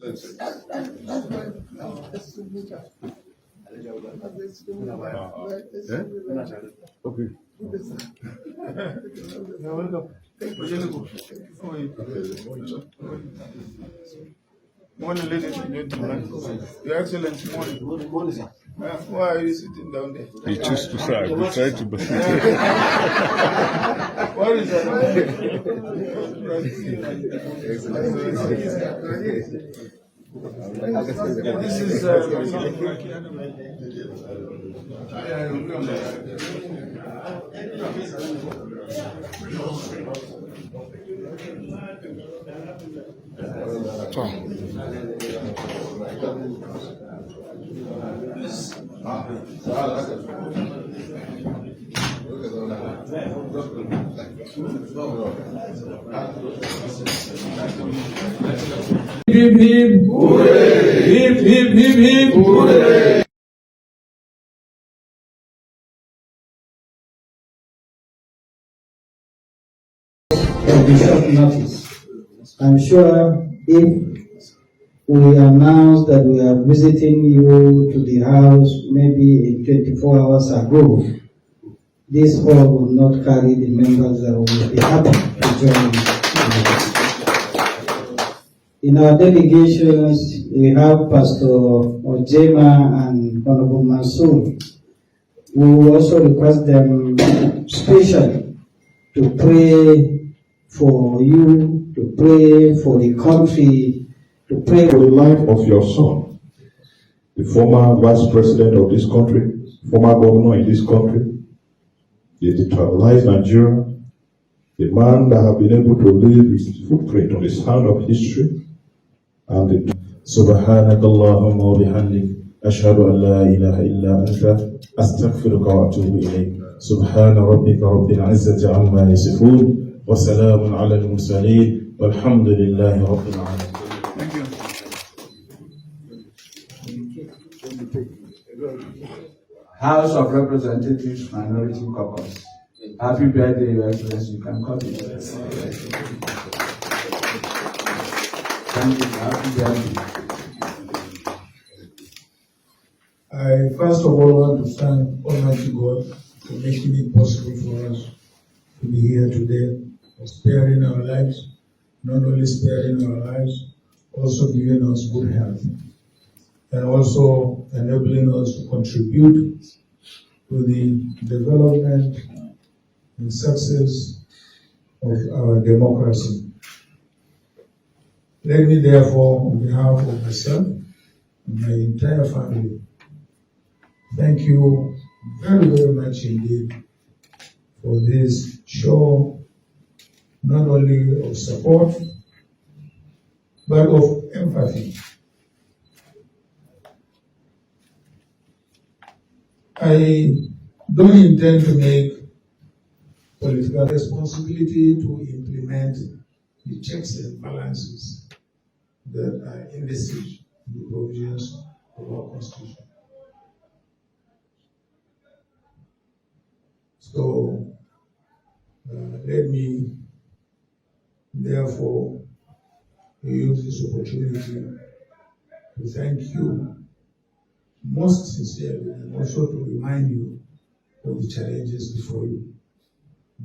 Okay. You're welcome. Morning, ladies and gentlemen. Your Excellency, morning. Good morning, sir. Why are you sitting down there? He chose to say, I will try to but What is that? This is Hip hip hooray! Hip hip hip hip hooray! Of the short notice. I'm sure if we announce that we are visiting you to the house maybe 24 hours ago, this hall will not carry the members that will be happy to join us. In our delegations, we have Pastor Ojema and Honorable Mansour. We will also request them specially to pray for you, to pray for the country, to pray for the life of your son, the former vice president of this country, former governor in this country, the decentralized Nigeria, the man that has been able to leave his footprint on the sand of history, and the سبحانك اللهم وبحمدك أشهد أن لا إله إلا أنت أستغفرك وأتوب إليك سبحان ربك رب العزة عما يصفون وسلام على المرسلين والحمد لله رب العالمين. House of Representatives Minority Caucus. Happy birthday, Your Excellency. You can copy it. Thank you. Happy birthday. I first of all want to thank Almighty God for making it possible for us to be here today, for sparing our lives, not only sparing our lives, also giving us good health, and also enabling us to contribute to the development and success of our democracy. Let me therefore, on behalf of myself and my entire family, thank you very, very much indeed for this show, not only of support, but of empathy. I don't intend to make political responsibility to implement the checks and balances that are envisaged in the provisions of our Constitution. So, let me therefore use this opportunity to thank you most sincerely and also to remind you of the challenges before you.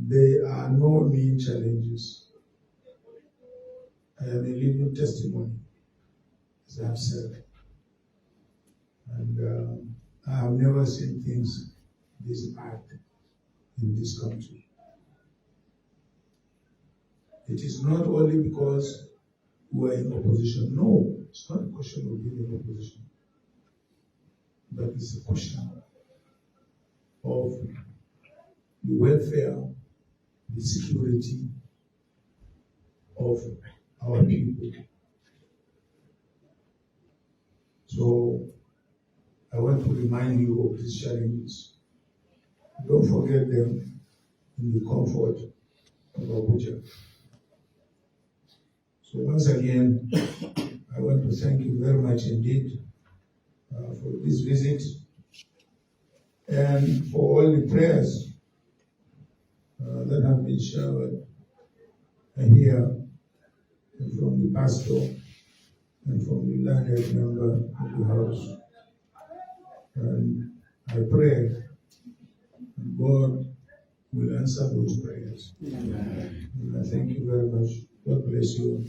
They are no mean challenges. I am a living testimony, as I have said. And I have never seen things this bad in this country. It is not only because we are in opposition. No, it's not a question of being in opposition. But it's a question of the welfare, the security of our people. So I want to remind you of these challenges. Don't forget them in the comfort of Abuja. So once again, I want to thank you very much indeed for this visit and for all the prayers that have been showered here from the pastor and from the learned member of the House. And I pray and God will answer those prayers. And I thank you very much. God bless you.